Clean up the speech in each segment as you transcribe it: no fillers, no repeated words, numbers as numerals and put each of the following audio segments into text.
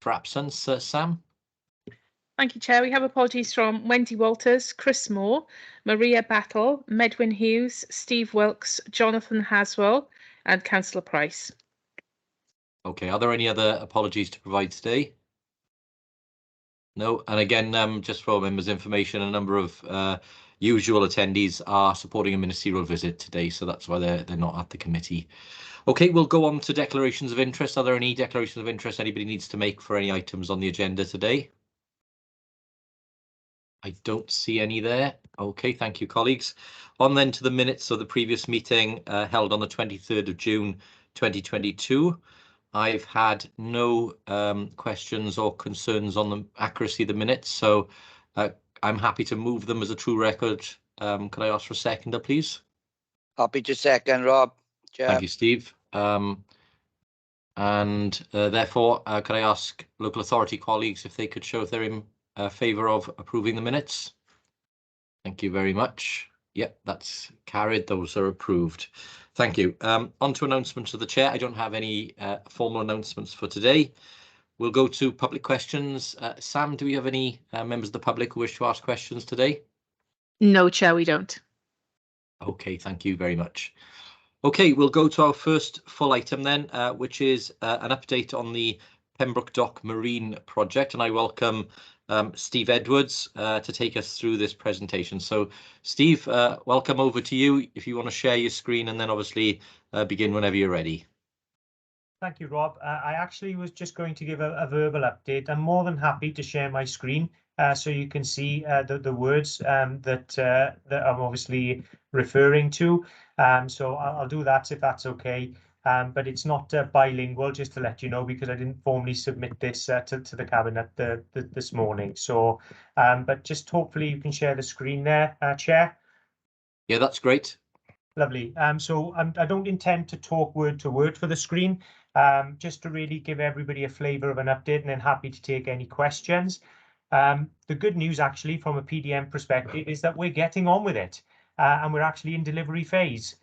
for absence. Sam? Thank you, Chair. We have apologies from Wendy Walters, Chris Moore, Maria Battle, Medwyn Hughes, Steve Wilkes, Jonathan Haswell, and Councillor Price. Okay, are there any other apologies to provide today? No, and again, just for members' information, a number of usual attendees are supporting a ministerial visit today, so that's why they're not at the committee. Okay, we'll go on to declarations of interest. Are there any declarations of interest anybody needs to make for any items on the agenda today? I don't see any there. Okay, thank you, colleagues. On then to the minutes of the previous meeting held on the 23rd of June 2022. I've had no questions or concerns on the accuracy of the minutes, so I'm happy to move them as a true record. Could I ask for a seconder, please? Happy to second, Rob. Chair. Thank you, Steve. Therefore, could I ask local authority colleagues if they could show if they're in favour of approving the minutes? Thank you very much. Yep, that's carried. Those are approved. Thank you. On to announcements of the chair. I don't have any formal announcements for today. We'll go to public questions. Sam, do we have any members of the public who wish to ask questions today? No, Chair, we don't. Okay, thank you very much. Okay, we'll go to our first full item then, which is an update on the Pembroke Dock Marine project, and I welcome Steve Edwards to take us through this presentation. So, Steve, welcome over to you. If you want to share your screen and then obviously begin whenever you're ready. Thank you, Rob. I actually was just going to give a verbal update. I'm more than happy to share my screen so you can see the words that I'm obviously referring to. So I'll do that if that's okay. But it's not bilingual, just to let you know, because I didn't formally submit this to the Cabinet this morning. So, but just hopefully you can share the screen there, Chair. Yeah, that's great. Lovely. So I don't intend to talk word to word for the screen, just to really give everybody a flavour of an update, and then happy to take any questions. The good news actually from a PDM perspective is that we're getting on with it, and we're actually in delivery phase,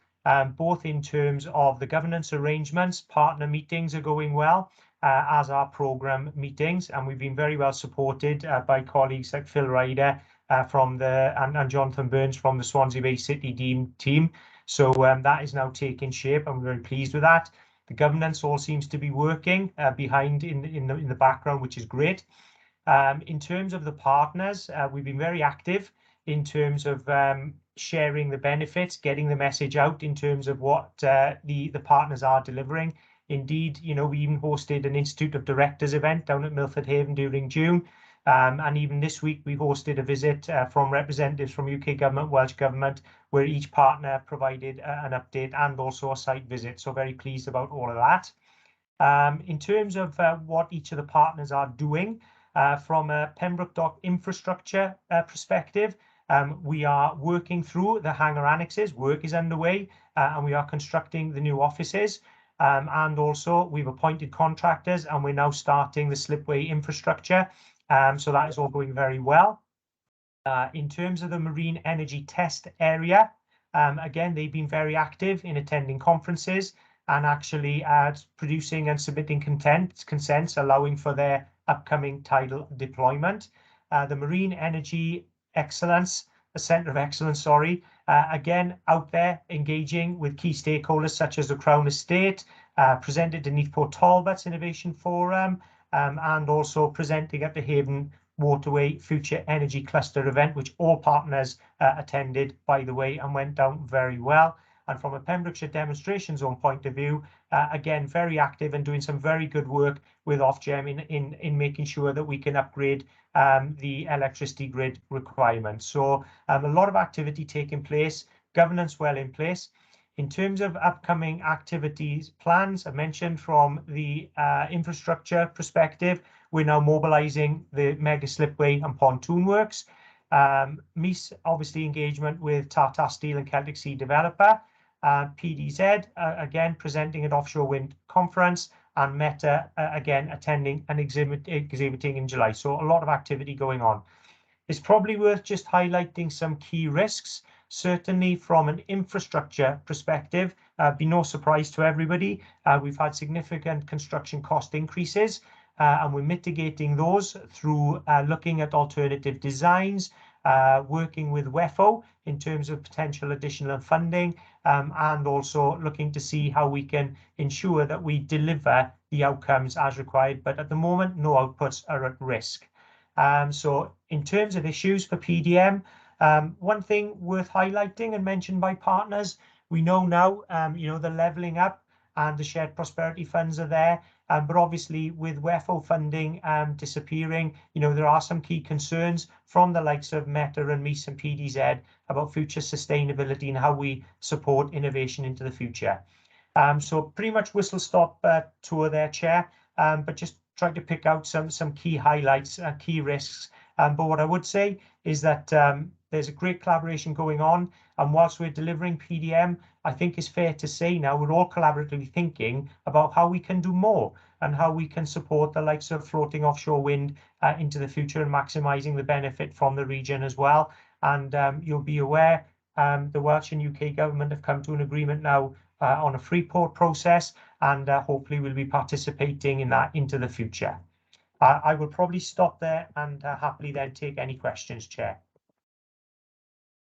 both in terms of the governance arrangements. Partner meetings are going well, as are programme meetings, and we've been very well supported by colleagues like Phil Ryder and Jonathan Burns from the Swansea Bay City team. So that is now taking shape, and we're very pleased with that. The governance all seems to be working behind in the background, which is great. In terms of the partners, we've been very active in terms of sharing the benefits, getting the message out in terms of what the partners are delivering. Indeed, you know, we even hosted an Institute of Directors event down at Milford Haven during June. And even this week, we hosted a visit from representatives from UK Government, Welsh Government, where each partner provided an update and also a site visit. So very pleased about all of that. In terms of what each of the partners are doing, from a Pembroke Dock infrastructure perspective, we are working through the hangar annexes. Work is underway, and we are constructing the new offices. And also, we've appointed contractors, and we're now starting the slipway infrastructure. So that is all going very well. In terms of the marine energy test area, again, they've been very active in attending conferences and actually producing and submitting consents allowing for their upcoming tidal deployment. The Marine Energy Excellence, the Centre of Excellence, again, out there engaging with key stakeholders such as the Crown Estate, presented to Neathport Talbot's Innovation Forum, and also presenting at the Haven Waterway Future Energy Cluster event, which all partners attended, by the way, and went down very well. And from a Pembrokeshire demonstration zone point of view, again, very active and doing some very good work with Ofgem in making sure that we can upgrade the electricity grid requirements. So a lot of activity taking place, governance well in place. In terms of upcoming activities plans, I mentioned from the infrastructure perspective, we're now mobilising the mega slipway and pontoon works. MEIS, obviously, engagement with Tata Steel and Celtic Sea Developer. PDZ, again, presenting at Offshore Wind Conference, and Meta, again, attending and exhibiting in July. So a lot of activity going on. It's probably worth just highlighting some key risks. Certainly from an infrastructure perspective, be no surprise to everybody. We've had significant construction cost increases. and we're mitigating those through looking at alternative designs, working with WEFO in terms of potential additional funding, and also looking to see how we can ensure that we deliver the outcomes as required. But at the moment, no outputs are at risk. So in terms of issues for PDM, one thing worth highlighting and mentioned by partners, we know now, the levelling up and the shared prosperity funds are there. But obviously with WEFO funding disappearing, there are some key concerns from the likes of Meta and MEIS and PDZ about future sustainability and how we support innovation into the future. So pretty much whistle stop tour there, Chair, but just trying to pick out some key highlights, key risks. But what I would say is that there's a great collaboration going on, and whilst we're delivering PDM, I think it's fair to say now we're all collaboratively thinking about how we can do more and how we can support the likes of floating offshore wind into the future and maximising the benefit from the region as well. And you'll be aware the Welsh and UK government have come to an agreement now on a free port process, and hopefully we'll be participating in that into the future. I will probably stop there and happily then take any questions, Chair.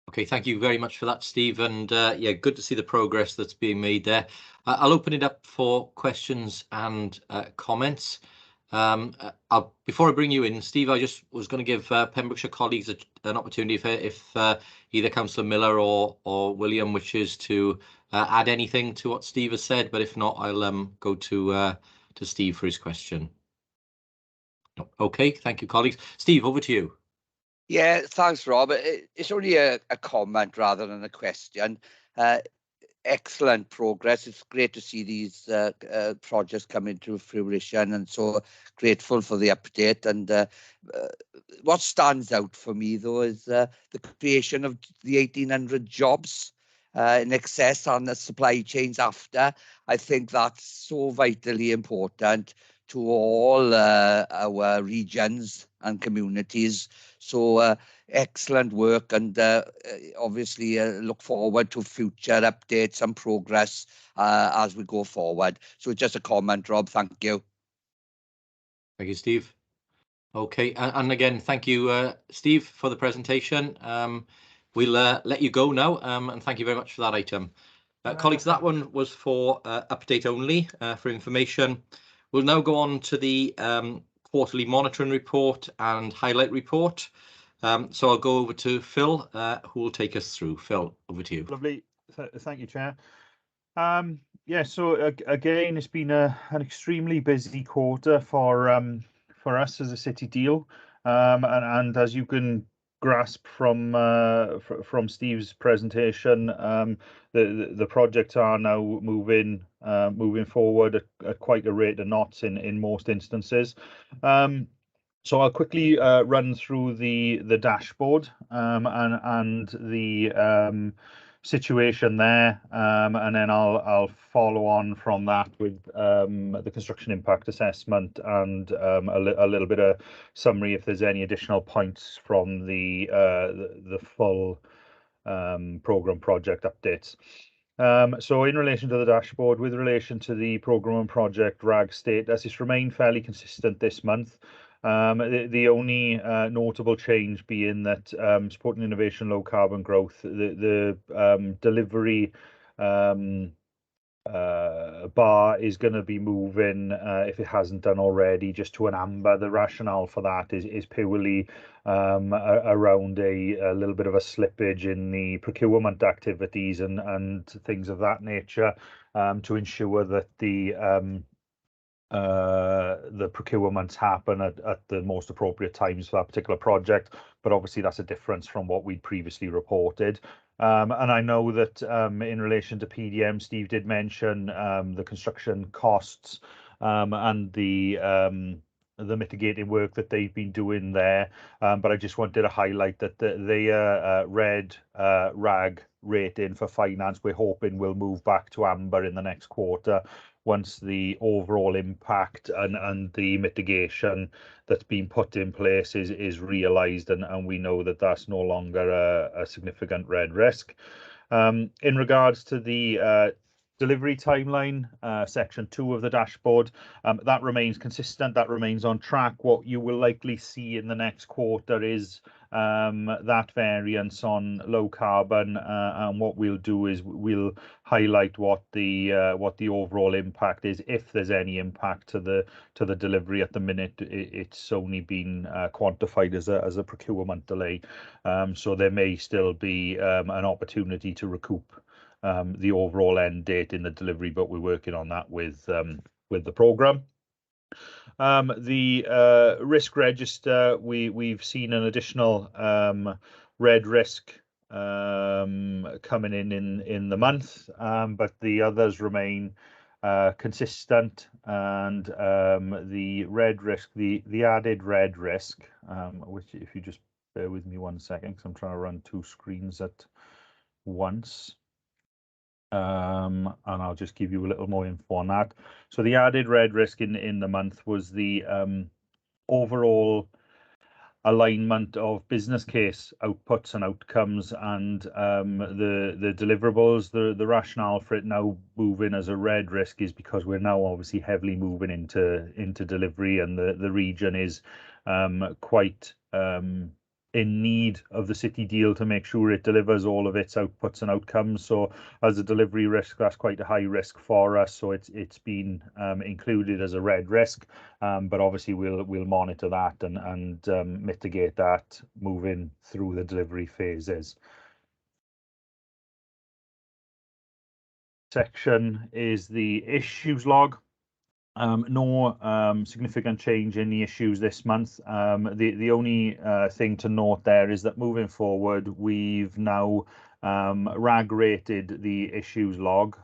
Okay, thank you very much for that, Steve. And yeah, good to see the progress that's being made there. I'll open it up for questions and comments. Before I bring you in, Steve, I just was going to give Pembrokeshire colleagues an opportunity if either Councillor Miller or William wishes to add anything to what Steve has said. But if not, I'll go to Steve for his question. Okay, thank you, colleagues. Steve, over to you. Yeah, thanks, Rob. It's only a comment rather than a question. Excellent progress. It's great to see these projects come into fruition, and so grateful for the update. And what stands out for me, though, is the creation of the 1,800 jobs in excess on the supply chains after. I think that's so vitally important to all our regions and communities. So excellent work, and obviously look forward to future updates and progress as we go forward. So just a comment, Rob. Thank you. Thank you, Steve. Okay, and again, thank you, Steve, for the presentation. We'll let you go now, and thank you very much for that item. Colleagues, that one was for update only, for information. We'll now go on to the quarterly monitoring report and highlight report. So I'll go over to Phil, who will take us through. Phil, over to you. Lovely. Thank you, Chair. Yeah, so again, it's been an extremely busy quarter for us as a city deal, and as you can grasp from Steve's presentation, the projects are now moving forward at quite a rate of knots in most instances. So I'll quickly run through the dashboard and the situation there, and then I'll follow on from that with the construction impact assessment and a little bit of summary if there's any additional points from the full programme project updates. So in relation to the dashboard, with relation to the programme and project RAG status, it's remained fairly consistent this month. The only notable change being that supporting innovation, low carbon growth, the delivery bar is going to be moving, if it hasn't done already, just to an amber. The rationale for that is purely around a little bit of a slippage in the procurement activities and things of that nature, to ensure that the procurements happen at the most appropriate times for that particular project. But obviously that's a difference from what we'd previously reported. And I know that in relation to PDM, Steve did mention the construction costs and the mitigating work that they've been doing there. But I just wanted to highlight that the red RAG rating for finance, we're hoping will move back to amber in the next quarter, once the overall impact and the mitigation that's been put in place is realised, and we know that that's no longer a significant red risk. In regards to the delivery timeline, section 2 of the dashboard, that remains consistent, that remains on track. What you will likely see in the next quarter is that variance on low carbon, and what we'll do is we'll highlight what the overall impact is, if there's any impact to the delivery. At the minute, it's only been quantified as a procurement delay, so there may still be an opportunity to recoup the overall end date in the delivery, but we're working on that with the programme. The risk register, we've seen an additional red risk coming in the month, but the others remain consistent, and the red risk, the added red risk, which, if you just bear with me 1 second, because I'm trying to run 2 screens at once. And I'll just give you a little more info on that. So the added red risk in the month was the overall alignment of business case outputs and outcomes, and the deliverables. The rationale for it now moving as a red risk is because we're now obviously heavily moving into delivery, and the region is quite in need of the city deal to make sure it delivers all of its outputs and outcomes. So as a delivery risk, that's quite a high risk for us, so it's been included as a red risk, but obviously we'll monitor that and mitigate that moving through the delivery phases. Section is the issues log. No significant change in the issues this month. The only thing to note there is that moving forward, we've now RAG rated the issues log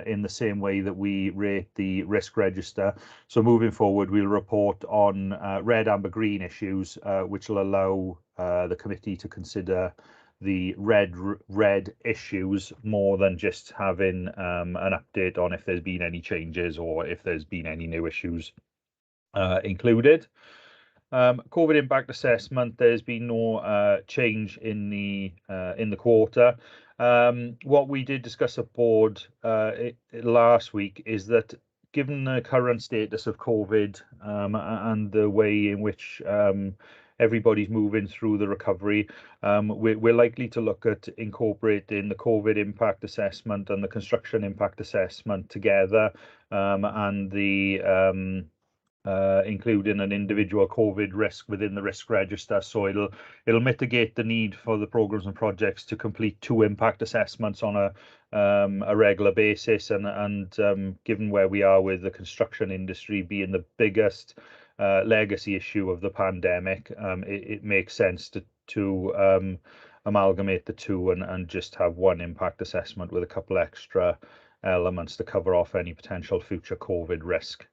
in the same way that we rate the risk register. So moving forward, we'll report on red, amber, green issues, which will allow the committee to consider the red issues more than just having an update on if there's been any changes or if there's been any new issues included. COVID impact assessment, there's been no change in the quarter. What we did discuss at board last week is that, given the current status of COVID and the way in which everybody's moving through the recovery, we're likely to look at incorporating the COVID impact assessment and the construction impact assessment together, and the including an individual COVID risk within the risk register. So it'll mitigate the need for the programmes and projects to complete 2 impact assessments on a regular basis, and given where we are with the construction industry being the biggest legacy issue of the pandemic, it makes sense to amalgamate the 2 and just have 1 impact assessment with a couple extra elements to cover off any potential future COVID risk.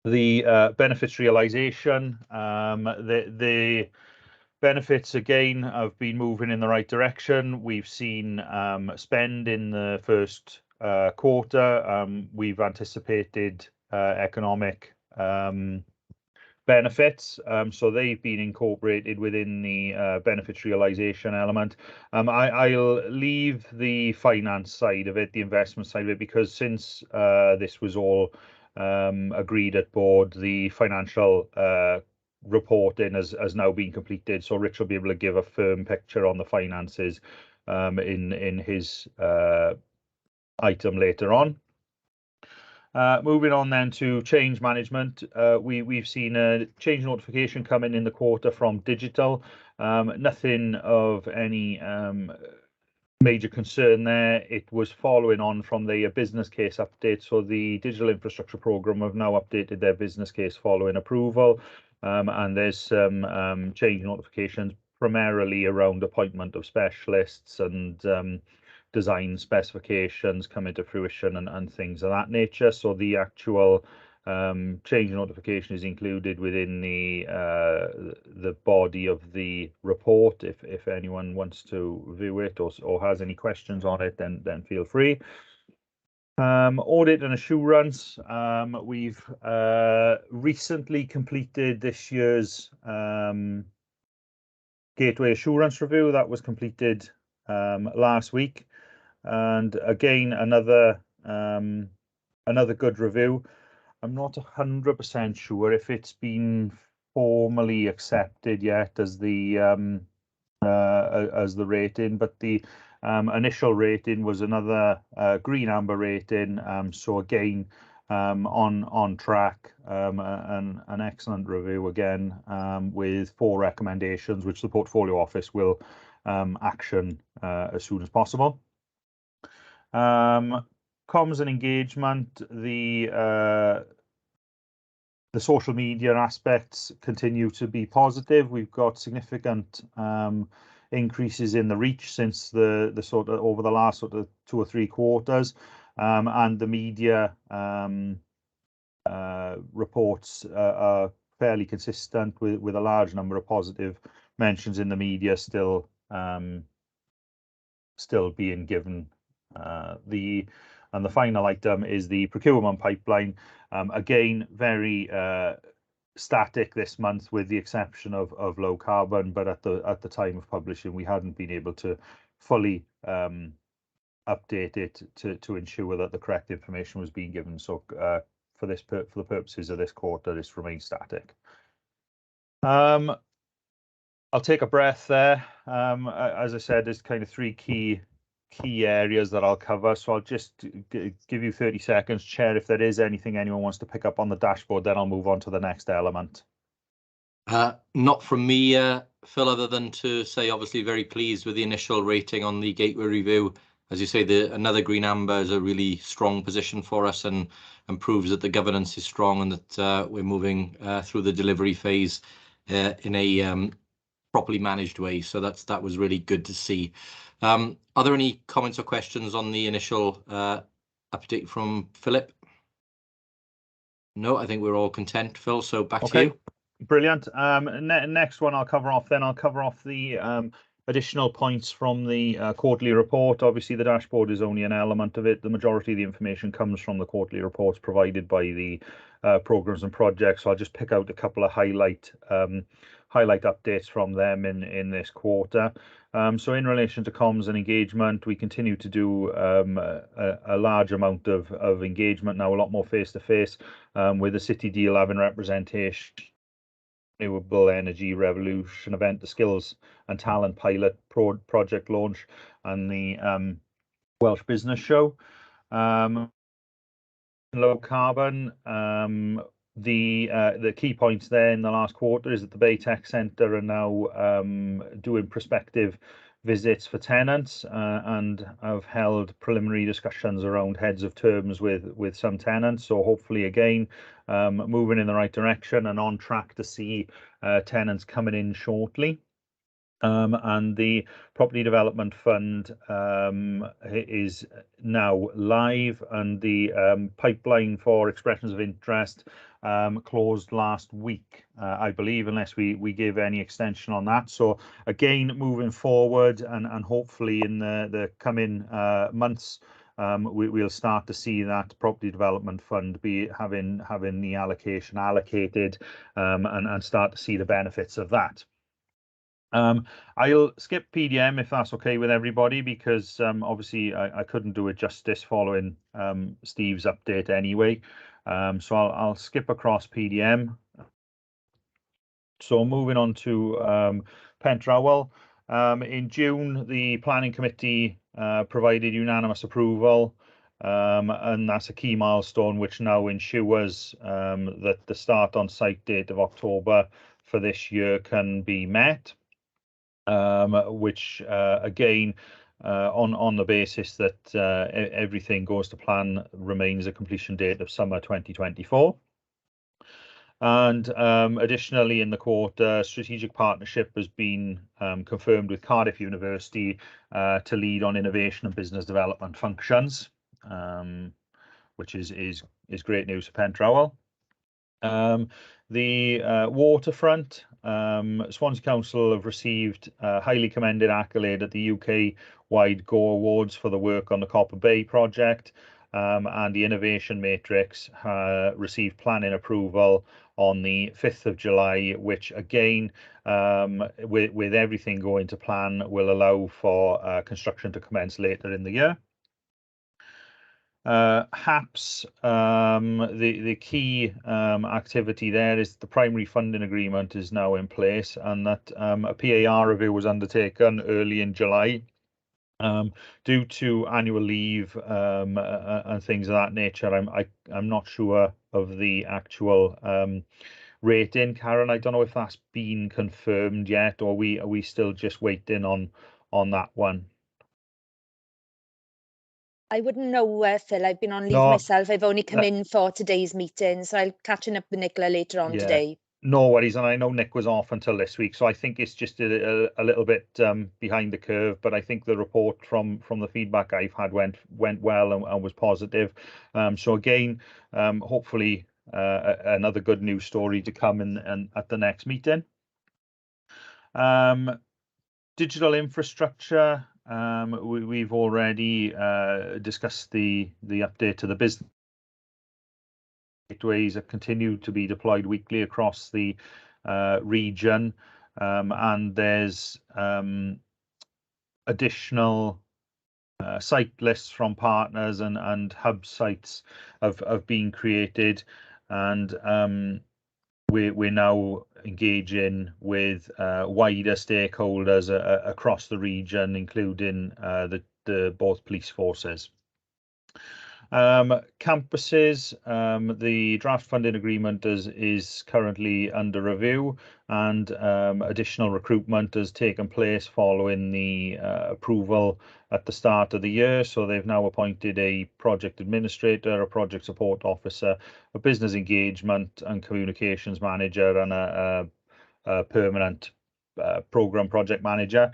The benefits realisation, the benefits again have been moving in the right direction. We've seen spend in the first quarter. We've anticipated economic benefits, so they've been incorporated within the benefits realisation element. I'll leave the finance side of it, the investment side of it, because since this was all agreed at board, the financial reporting has now been completed, so Rich will be able to give a firm picture on the finances in his item later on. Moving on then to change management, we've seen a change notification coming in the quarter from digital. Nothing of any major concern there. It was following on from the business case update, so the digital infrastructure programme have now updated their business case following approval, and there's some change notifications primarily around appointment of specialists and design specifications coming to fruition and things of that nature. So the actual change notification is included within the body of the report. If anyone wants to view it or has any questions on it, then feel free. Audit and assurance, we've recently completed this year's gateway assurance review. That was completed last week. and again another good review. I'm not 100% sure if it's been formally accepted yet as the rating, but the initial rating was another green amber rating. So again, on track, an excellent review again, with 4 recommendations, which the portfolio office will action as soon as possible. Comms and engagement, the social media aspects continue to be positive. We've got significant increases in the reach since the sort of over the last sort of 2 or 3 quarters, and the media reports are fairly consistent with a large number of positive mentions in the media still being given. The final item is the procurement pipeline. Again, very static this month, with the exception of low carbon, but at the time of publishing, we hadn't been able to fully update it to ensure that the correct information was being given. So for the purposes of this quarter, this remains static. I'll take a breath there. As I said, there's kind of 3 key areas that I'll cover, so I'll just give you 30 seconds, Chair. If there is anything anyone wants to pick up on the dashboard, then I'll move on to the next element. Not from me, Phil, other than to say obviously very pleased with the initial rating on the Gateway review. As you say, another green amber is a really strong position for us, and proves that the governance is strong and that we're moving through the delivery phase in a properly managed way. So that was really good to see. Are there any comments or questions on the initial update from Philip? No, I think we're all content, Phil, so back to you. Brilliant. Next one I'll cover off then. I'll cover off the additional points from the quarterly report. Obviously, the dashboard is only an element of it. The majority of the information comes from the quarterly reports provided by the programs and projects. So I'll just pick out a couple of highlight updates from them in this quarter. So in relation to comms and engagement, we continue to do a large amount of engagement now, a lot more face-to-face, with the City deal having representation, renewable energy revolution event, the skills and talent pilot project launch, and the Welsh Business Show. Low carbon, the key points there in the last quarter is that the Bay Tech Centre are now doing prospective visits for tenants, and have held preliminary discussions around heads of terms with some tenants. So hopefully again, moving in the right direction and on track to see tenants coming in shortly. And the property development fund is now live, and the pipeline for expressions of interest closed last week, I believe, unless we give any extension on that. So again, moving forward, and hopefully in the coming months, we'll start to see that property development fund be having the allocation allocated, and start to see the benefits of that. I'll skip PDM if that's okay with everybody, because obviously I couldn't do it justice following Steve's update anyway. So I'll skip across PDM. So moving on to Pentrawl. In June, the planning committee provided unanimous approval, and that's a key milestone which now ensures that the start on site date of October for this year can be met. Which again, on the basis that everything goes to plan, remains a completion date of summer 2024. And additionally, in the quarter, strategic partnership has been confirmed with Cardiff University to lead on innovation and business development functions, which is great news for Pentrawl. The waterfront, Swansea Council have received a highly commended accolade at the UK-wide Go Awards for the work on the Copper Bay project, and the Innovation Matrix received planning approval on the 5th of July, which again, with everything going to plan, will allow for construction to commence later in the year. HAPS, the key activity there is the primary funding agreement is now in place, and that a PAR review was undertaken early in July. Due to annual leave and things of that nature, I'm not sure of the actual rating. Karen, I don't know if that's been confirmed yet, or are we still just waiting on that one? I wouldn't know, Phil. I've been on leave No, myself. I've only come in for today's meeting, so I'll catching up with Nicola later on today. No worries, and I know Nick was off until this week, so I think it's just a little bit behind the curve. But I think the report from the feedback I've had went well and was positive. So again, hopefully another good news story to come in at the next meeting. Digital infrastructure. We've already discussed the update to the business. Gateways are continued to be deployed weekly across the region, and there's additional site lists from partners and hub sites have been created, and we're now engaging with wider stakeholders across the region, including the both police forces. Campuses, the draft funding agreement is currently under review, and additional recruitment has taken place following the approval at the start of the year. So they've now appointed a project administrator, a project support officer, a business engagement and communications manager, and a permanent program project manager.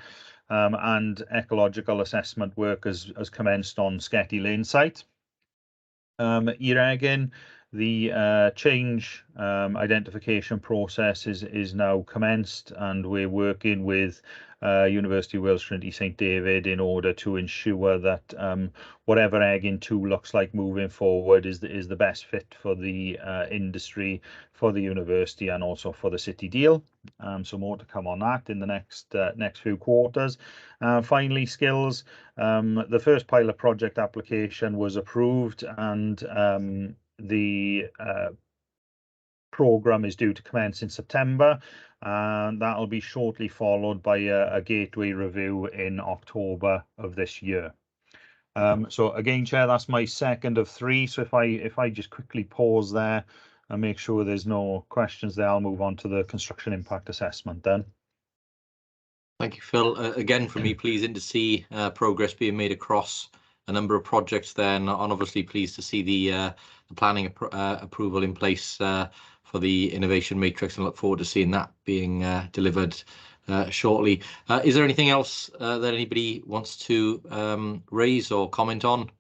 And ecological assessment work has commenced on Sketty Lane site. Again, the change identification process is now commenced, and we're working with University of Wales Trinity St David in order to ensure that whatever Egging 2 looks like moving forward is the best fit for the industry, for the university, and also for the city deal. So more to come on that in the next few quarters. Finally, skills. The first pilot project application was approved, and the program is due to commence in September, and that'll be shortly followed by a gateway review in October of this year. So again, Chair, that's my second of three. So if I just quickly pause there and make sure there's no questions there, I'll move on to the construction impact assessment then. Thank you, Phil. Again, for me, pleasing to see progress being made across a number of projects there, and obviously pleased to see the planning approval in place for the innovation matrix, and look forward to seeing that being delivered shortly. Is there anything else that anybody wants to raise or comment on?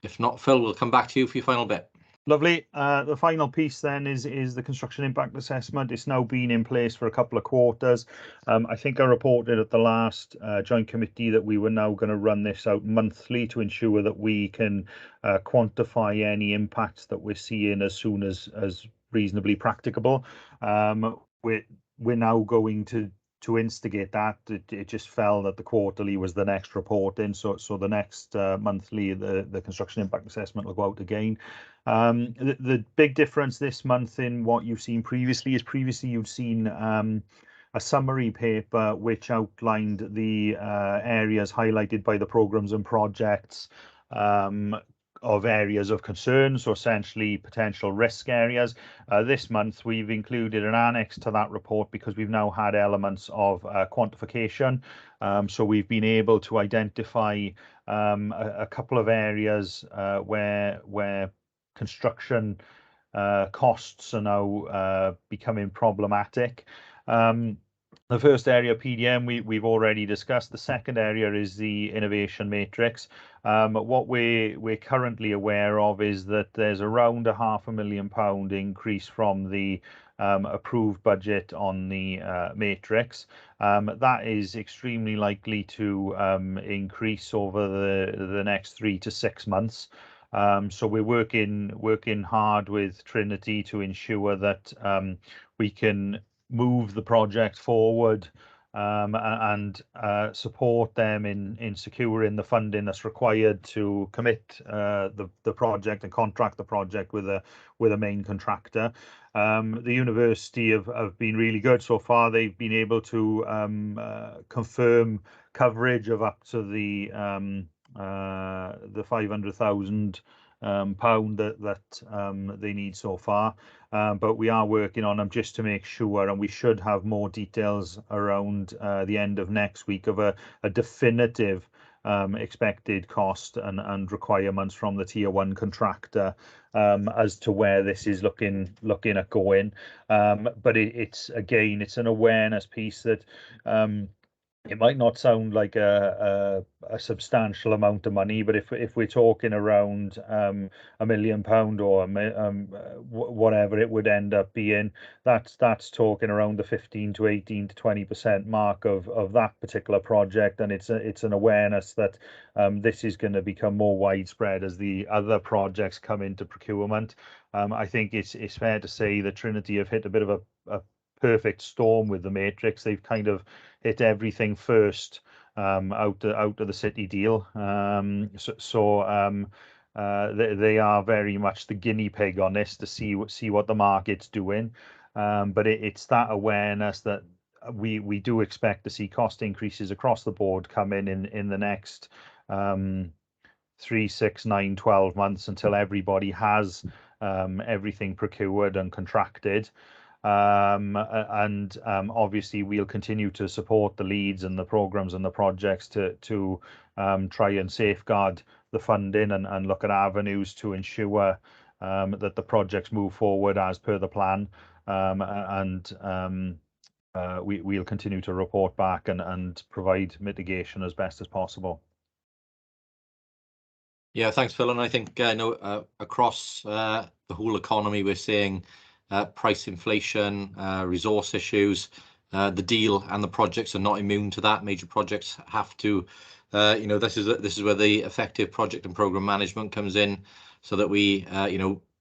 If not, Phil, we'll come back to you for your final bit. Lovely. The final piece then is the construction impact assessment. It's now been in place for a couple of quarters. I think I reported at the last joint committee that we were now going to run this out monthly to ensure that we can quantify any impacts that we're seeing as soon as reasonably practicable. We're now going to instigate that. It just fell that the quarterly was the next reporting, so the next monthly the construction impact assessment will go out again. The big difference this month in what you've seen previously is you've seen a summary paper which outlined the areas highlighted by the programs and projects of areas of concern, so essentially potential risk areas. This month we've included an annex to that report because we've now had elements of quantification. So we've been able to identify a couple of areas where construction costs are now becoming problematic. The first area, PDM, we've already discussed. The second area is the innovation matrix. What we're currently aware of is that there's around a £500,000 increase from the approved budget on the matrix. That is extremely likely to increase over the next 3 to 6 months. So we're working hard with Trinity to ensure that we can move the project forward and support them in securing the funding that's required to commit the project and contract the project with a main contractor. The university have been really good so far. They've been able to confirm coverage of up to the £500,000 that they need so far, but we are working on them just to make sure, and we should have more details around the end of next week of a definitive expected cost and requirements from the tier 1 contractor as to where this is looking at going. But it's an awareness piece that it might not sound like a substantial amount of money, but if we're talking around £1 million or whatever it would end up being, that's talking around the 15 to 18 to 20% mark of that particular project, and it's an awareness that this is going to become more widespread as the other projects come into procurement. I think it's fair to say that Trinity have hit a bit of a perfect storm with the matrix. They've kind of hit everything first out of the city deal. They are very much the guinea pig on this to see what the market's doing. But it's that awareness that we do expect to see cost increases across the board come in the next 3, 6, 9, 12 months until everybody has everything procured and contracted. Obviously we'll continue to support the leads and the programs and the projects to try and safeguard the funding and look at avenues to ensure that the projects move forward as per the plan, we'll continue to report back and provide mitigation as best as possible. Yeah, thanks, Phil. And I think across the whole economy, we're seeing price inflation, resource issues. The deal and the projects are not immune to that. Major projects have to, this is where the effective project and program management comes in, so that we,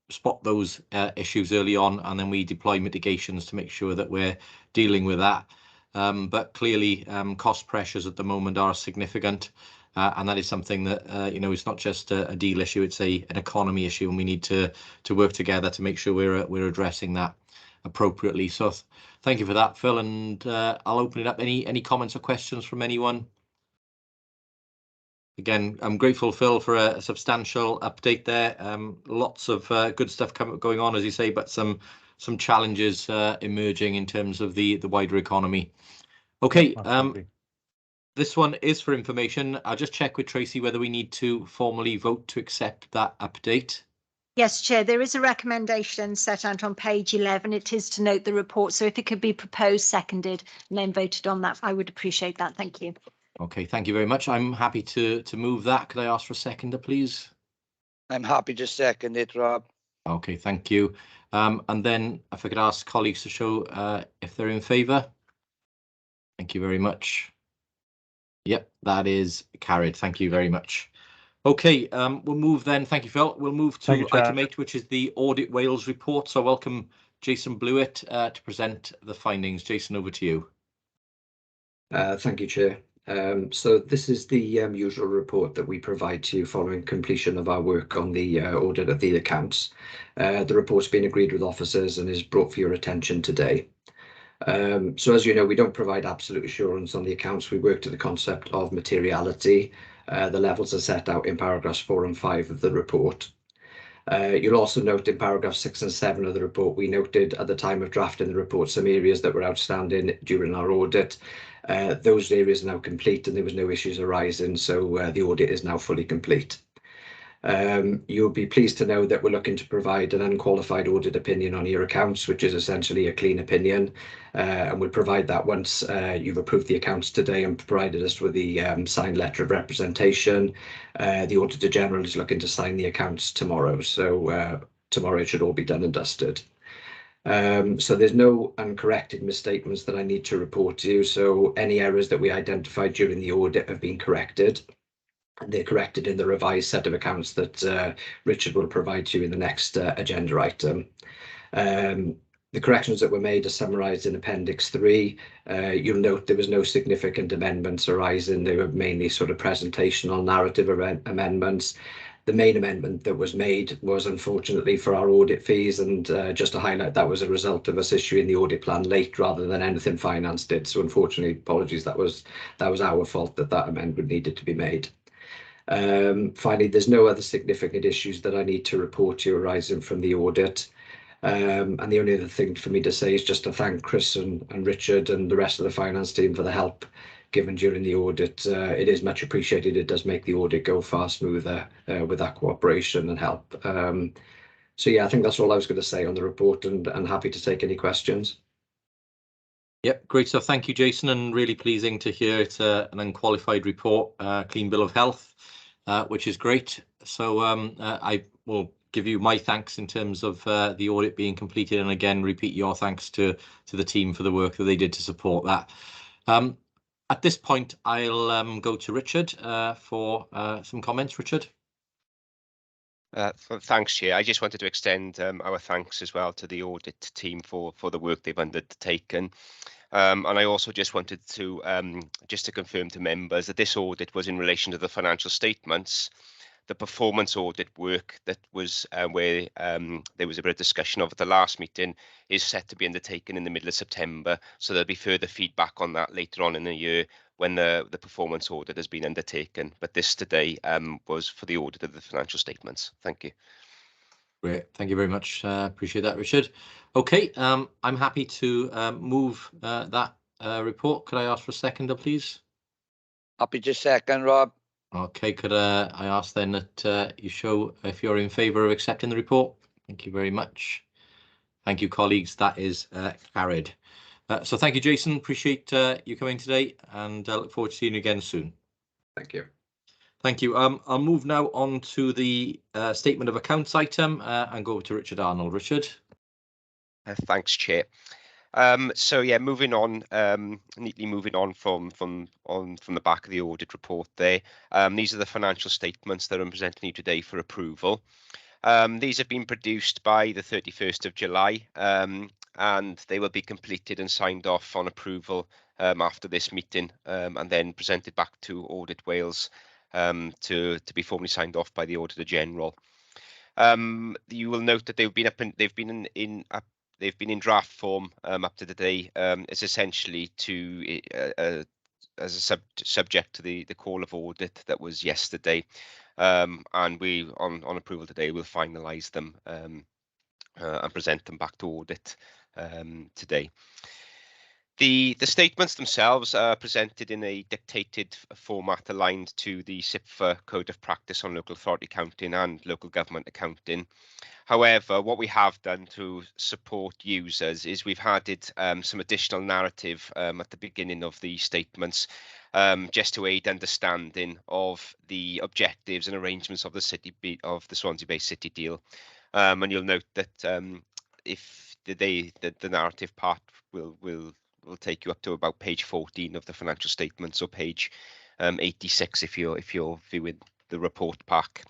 spot those issues early on, and then we deploy mitigations to make sure that we're dealing with that. But clearly, cost pressures at the moment are significant. And that is something that it's not just a deal issue; it's an economy issue, and we need to work together to make sure we're addressing that appropriately. So, thank you for that, Phil. And I'll open it up. Any comments or questions from anyone? Again, I'm grateful, Phil, for a substantial update there. Lots of good stuff going on, as you say, but some challenges emerging in terms of the wider economy. Okay. This one is for information. I'll just check with Tracy whether we need to formally vote to accept that update. Yes, Chair, there is a recommendation set out on page 11. It is to note the report. So if it could be proposed, seconded, and then voted on that, I would appreciate that. Thank you. Okay, thank you very much. I'm happy to move that. Could I ask for a seconder, please? I'm happy to second it, Rob. Okay, thank you. And then if I could ask colleagues to show if they're in favour. Thank you very much. Yep, that is carried. Thank you very much. Okay, we'll move then. Thank you, Phil. We'll move to item 8, which is the Audit Wales report. So welcome Jason Blewett to present the findings. Jason, over to you. Thank you, Chair. So this is the usual report that we provide to you following completion of our work on the audit of the accounts. The report's been agreed with officers and is brought for your attention today. So as you know, we don't provide absolute assurance on the accounts. We work to the concept of materiality. The levels are set out in paragraphs 4 and 5 of the report. You'll also note in paragraphs 6 and 7 of the report, we noted at the time of drafting the report some areas that were outstanding during our audit. Those areas are now complete and there was no issues arising, so the audit is now fully complete. You'll be pleased to know that we're looking to provide an unqualified audit opinion on your accounts, which is essentially a clean opinion, and we'll provide that once you've approved the accounts today and provided us with the signed letter of representation. The Auditor General is looking to sign the accounts tomorrow, so tomorrow it should all be done and dusted. So there's no uncorrected misstatements that I need to report to you, so any errors that we identified during the audit have been corrected. They're corrected in the revised set of accounts that Richard will provide to you in the next agenda item. The corrections that were made are summarised in Appendix 3. You'll note there was no significant amendments arising. They were mainly sort of presentational narrative amendments. The main amendment that was made was unfortunately for our audit fees, and just to highlight, that was a result of us issuing the audit plan late rather than anything finance did. So unfortunately, apologies, that was our fault that amendment needed to be made. Finally, there's no other significant issues that I need to report to you arising from the audit. And the only other thing for me to say is just to thank Chris and Richard and the rest of the finance team for the help given during the audit. It is much appreciated. It does make the audit go far smoother with that cooperation and help. So yeah, I think that's all I was going to say on the report, and happy to take any questions. Yep, great stuff. Thank you, Jason, and really pleasing to hear it's an unqualified report, clean bill of health, which is great. So I will give you my thanks in terms of the audit being completed, and again repeat your thanks to the team for the work that they did to support that. At this point, I'll go to Richard for some comments. Richard. Thanks, Chair. I just wanted to extend our thanks as well to the audit team for the work they've undertaken. And I also just wanted to confirm to members that this audit was in relation to the financial statements. The performance audit work that was where there was a bit of discussion of at the last meeting is set to be undertaken in the middle of September. So there'll be further feedback on that later on in the year when the performance audit has been undertaken. But this today was for the audit of the financial statements. Thank you. Great, thank you very much. Appreciate that, Richard. Okay, I'm happy to move that report. Could I ask for a seconder, please? Happy to second, Rob. Okay, could I ask then that you show if you're in favour of accepting the report? Thank you very much. Thank you, colleagues. That is carried. So thank you, Jason. Appreciate you coming today, and look forward to seeing you again soon. Thank you. Thank you. I'll move now on to the statement of accounts item and go to Richard Arnold. Richard. Thanks, Chair. So yeah, moving on, neatly moving on from the back of the audit report there. These are the financial statements that I'm presenting you today for approval. These have been produced by the 31st of July, and they will be completed and signed off on approval after this meeting, and then presented back to Audit Wales to be formally signed off by the Auditor General. You will note that they've been in draft form up to today. It's essentially to as a subject to the call of audit that was yesterday, and we on approval today will finalise them and present them back to audit today. The statements themselves are presented in a dictated format aligned to the SIPFA Code of Practice on Local Authority Accounting and Local Government Accounting. However, what we have done to support users is we've added some additional narrative at the beginning of the statements, just to aid understanding of the objectives and arrangements of the Swansea-based city deal. And you'll note that if the narrative part will take you up to about page 14 of the financial statements, or page 86 if you're viewing the report pack.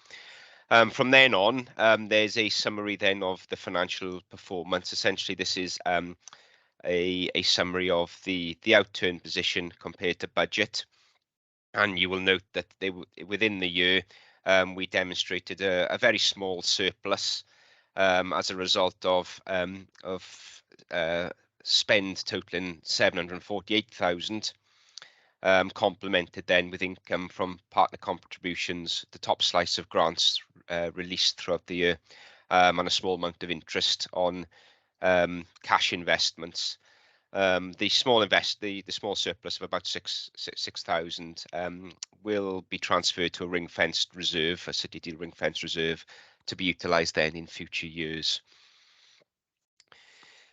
From then on, there's a summary then of the financial performance. Essentially, this is a summary of the outturn position compared to budget. And you will note that within the year, we demonstrated a very small surplus as a result of spend totaling 748,000, complemented then with income from partner contributions, the top slice of grants released throughout the year, and a small amount of interest on cash investments. The small surplus of about 6,000 will be transferred to a ring-fenced reserve, a city deal ring-fenced reserve, to be utilised then in future years.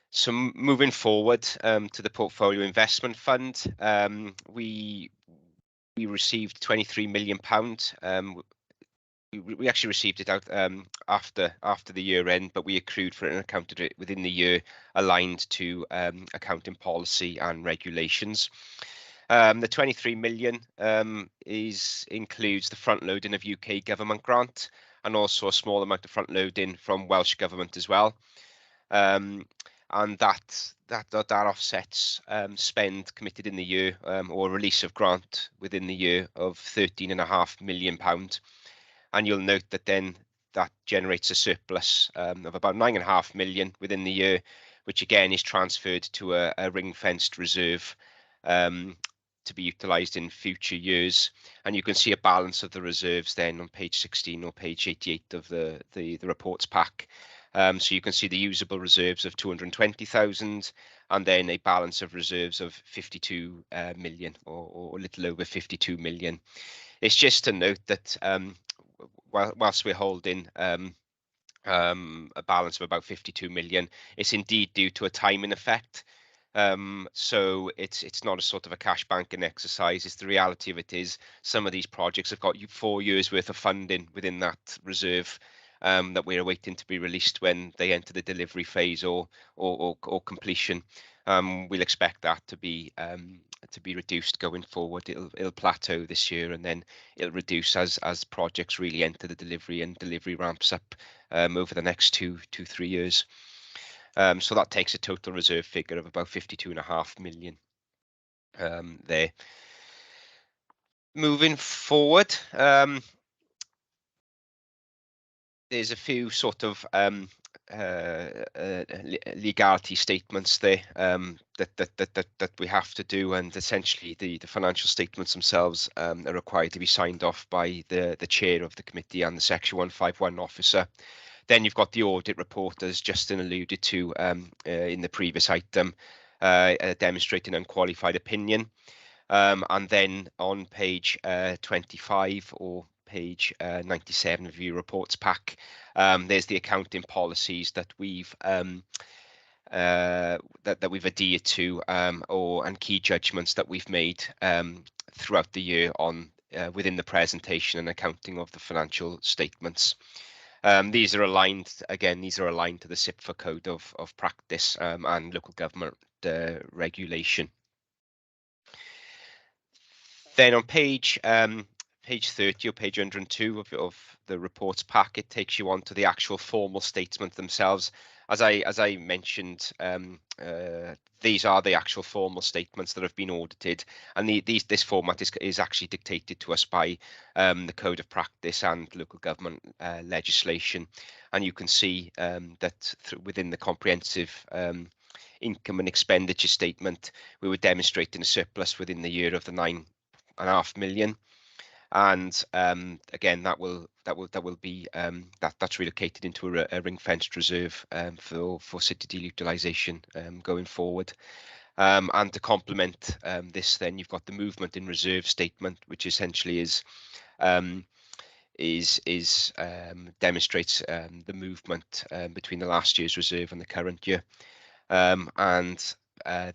So moving forward to the portfolio investment fund, we received £23 million. We actually received it out after the year end, but we accrued for it and accounted it within the year, aligned to accounting policy and regulations. The 23 million includes the front loading of UK government grant, and also a small amount of front loading from Welsh government as well. and that offsets spend committed in the year, or release of grant within the year of £13.5 million. And you'll note that then that generates a surplus of about £9.5 million within the year, which again is transferred to a ring-fenced reserve to be utilised in future years. And you can see a balance of the reserves then on page 16 or page 88 of the reports pack. So you can see the usable reserves of 220,000 and then a balance of reserves of 52 million, or a little over 52 million. It's just to note that whilst we're holding a balance of about 52 million, it's indeed due to a timing effect. So it's not a sort of a cash banking exercise. It's the reality of it is some of these projects have got 4 years worth of funding within that reserve that we're awaiting to be released when they enter the delivery phase or completion. We'll expect that to be reduced going forward. It'll plateau this year and then it'll reduce as projects really enter the delivery and delivery ramps up over the next 2-3 years. So that takes a total reserve figure of about 52.5 million there. Moving forward, there's a few sort of legality statements there that we have to do, and essentially the financial statements themselves are required to be signed off by the chair of the committee and the Section 151 officer. Then you've got the audit report, as Justin alluded to in the previous item, demonstrating unqualified opinion. And then on page 25 or page 97 of your reports pack, there's the accounting policies that we've that we've adhered to, and key judgments that we've made throughout the year on within the presentation and accounting of the financial statements. These are aligned to the SIPFA code of practice and local government regulation. Then on page 30 or page 102 of the reports pack, it takes you on to the actual formal statements themselves. As I mentioned, these are the actual formal statements that have been audited, and this format is actually dictated to us by the Code of Practice and local government legislation. And you can see that within the comprehensive income and expenditure statement, we were demonstrating a surplus within the year of the £9.5 million. And again, that's relocated into a ring-fenced reserve for City Deal utilisation going forward. And to complement this, then you've got the movement in reserve statement, which essentially demonstrates the movement between the last year's reserve and the current year. And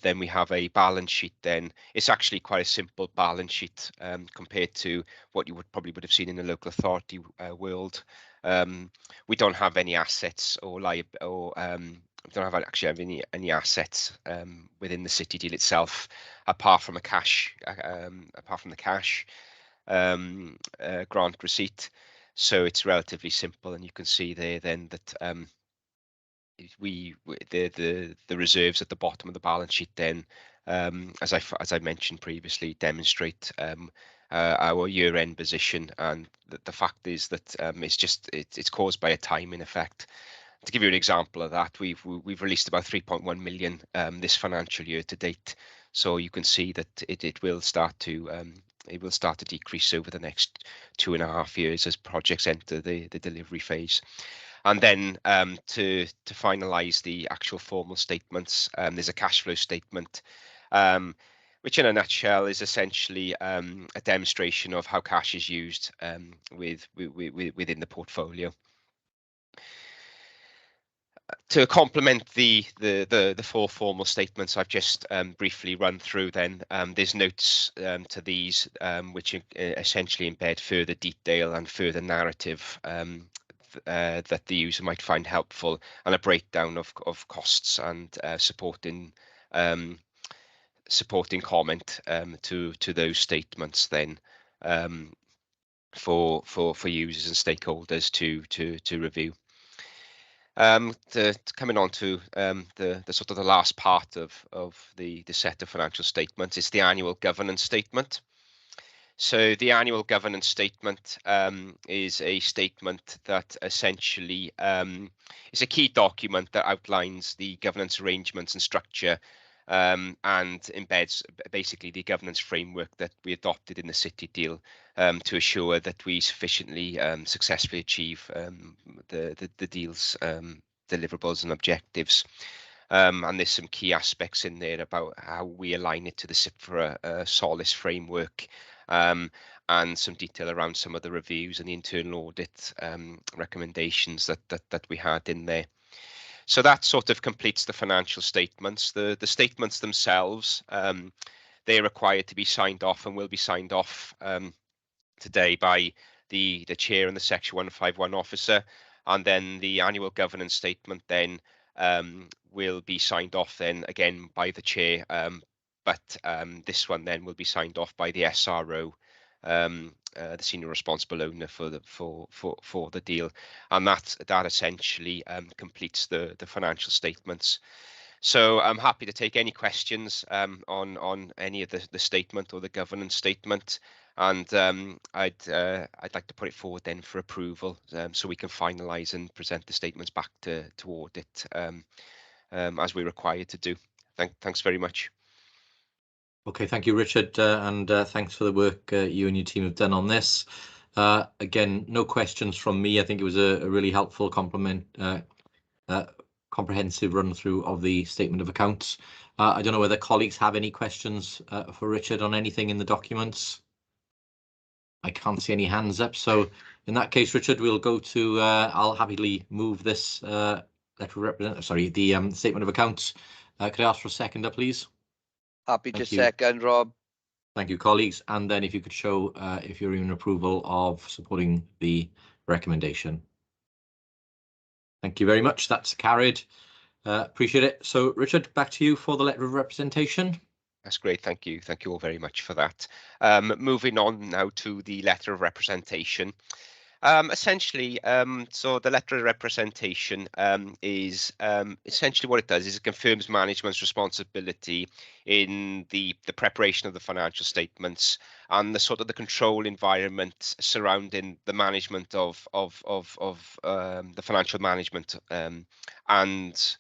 then we have a balance sheet. Then it's actually quite a simple balance sheet compared to what you would have seen in the local authority world. We don't have any assets or we don't actually have any assets within the City Deal itself, apart from the cash grant receipt. So it's relatively simple, and you can see there then that the reserves at the bottom of the balance sheet then, as I mentioned previously, demonstrate our year-end position, and the fact is that it's caused by a timing effect. To give you an example of that, we've released about 3.1 million this financial year to date. So you can see that it will start to decrease over the next 2.5 years as projects enter the delivery phase. And then to finalise the actual formal statements, there's a cash flow statement, which in a nutshell is essentially a demonstration of how cash is used within the portfolio. To complement the four formal statements I've just briefly run through, then there's notes to these which essentially embed further detail and further narrative that the user might find helpful, and a breakdown of costs and supporting comment to those statements then for users and stakeholders to review. Coming on to the sort of the last part of the set of financial statements is the annual governance statement. So the annual governance statement is a statement that essentially is a key document that outlines the governance arrangements and structure and embeds basically the governance framework that we adopted in the City deal to assure that we sufficiently successfully achieve the deal's deliverables and objectives. And there's some key aspects in there about how we align it to the CIPFRA Solace framework, and some detail around some of the reviews and the internal audit recommendations that we had in there. So that sort of completes the financial statements. The statements themselves, they're required to be signed off and will be signed off today by the chair and the Section 151 officer, and then the annual governance statement then will be signed off then again by the chair, but this one then will be signed off by the SRO, the senior responsible owner for the deal, and that essentially completes the financial statements. So I'm happy to take any questions on any of the statement or the governance statement, and I'd like to put it forward then for approval, so we can finalise and present the statements back to audit as we're required to do. Thanks very much. Okay, thank you, Richard, and thanks for the work you and your team have done on this. Again, no questions from me. I think it was a really helpful comprehensive run through of the statement of accounts. I don't know whether colleagues have any questions for Richard on anything in the documents. I can't see any hands up, so in that case, Richard, we'll go to. I'll happily move this the statement of accounts. Could I ask for a seconder, please? Happy to second, Rob. Thank you, colleagues. And then if you could show if you're in approval of supporting the recommendation. Thank you very much. That's carried. Appreciate it. So, Richard, back to you for the letter of representation. That's great. Thank you. Thank you all very much for that. Moving on now to the letter of representation. Essentially, so the letter of representation is essentially what it does is it confirms management's responsibility in the preparation of the financial statements and the sort of the control environment surrounding the management of the financial management and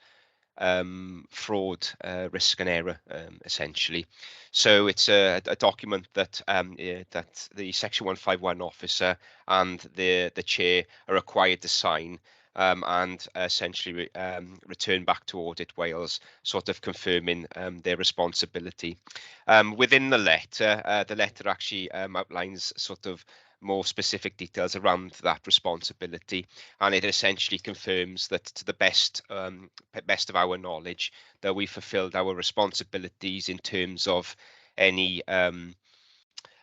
fraud, risk and error, essentially. So it's a document that that the Section 151 officer and the chair are required to sign and essentially return back to Audit Wales, sort of confirming their responsibility. Within the letter actually outlines sort of more specific details around that responsibility, and it essentially confirms that to the best of our knowledge that we fulfilled our responsibilities in terms of any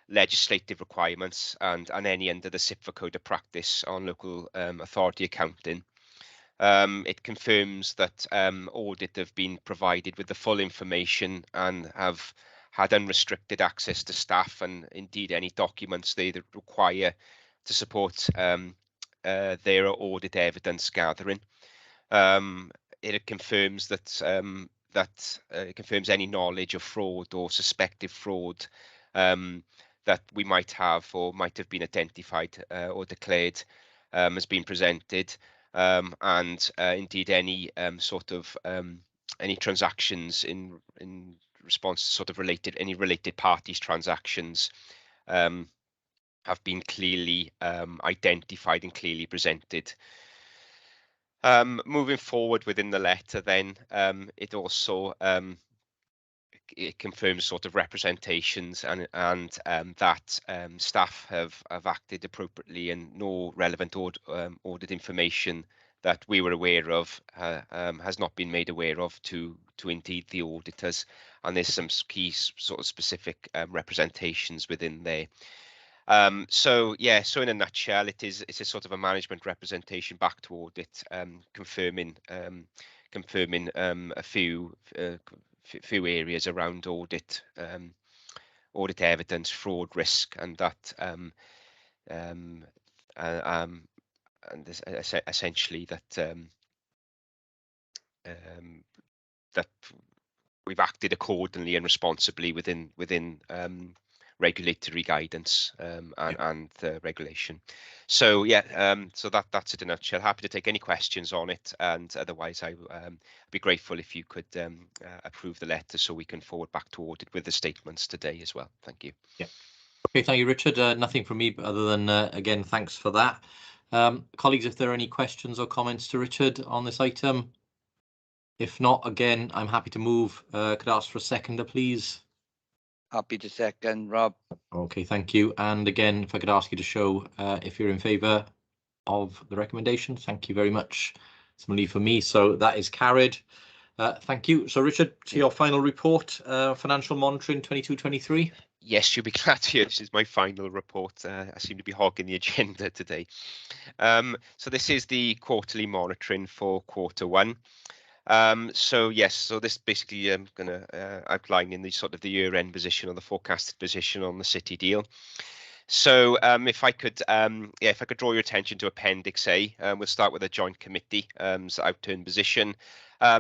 legislative requirements and any under the CIPFRA Code of Practice on local authority accounting. It confirms that audit have been provided with the full information and have had unrestricted access to staff and indeed any documents they require to support their audit evidence gathering. It confirms that it confirms any knowledge of fraud or suspected fraud that we might have or might have been identified or declared has been presented, and indeed any sort of any transactions in response to sort of related parties transactions have been clearly identified and clearly presented. Moving forward within the letter, then it also it confirms sort of representations and that staff have acted appropriately and no relevant audit information that we were aware of has not been made aware of to indeed the auditors, and there's some key sort of specific representations within there. So yeah, so in a nutshell, it's a sort of a management representation back to audit, confirming a few areas around audit evidence, fraud, risk, and that and essentially that that we've acted accordingly and responsibly within regulatory guidance and regulation. So yeah, so that's it in a nutshell. Happy to take any questions on it, and otherwise I'd be grateful if you could approve the letter so we can forward back to audit with the statements today as well. Thank you. Yeah. Okay, thank you, Richard. Nothing from me other than, again, thanks for that. Colleagues, if there are any questions or comments to Richard on this item? If not, again, I'm happy to move. Could I ask for a seconder, please? Happy to second, Rob. Okay, thank you. And again, if I could ask you to show if you're in favour of the recommendation. Thank you very much. Similarly for me, so that is carried. Thank you. So Richard, to your final report, financial monitoring 22-23. Yes, you'll be glad to hear this is my final report. I seem to be hogging the agenda today. So this is the quarterly monitoring for Q1. So yes, so this basically I'm going to outline in the sort of the year-end position or the forecasted position on the city deal. So if I could draw your attention to Appendix A, we'll start with a joint committee outturn position.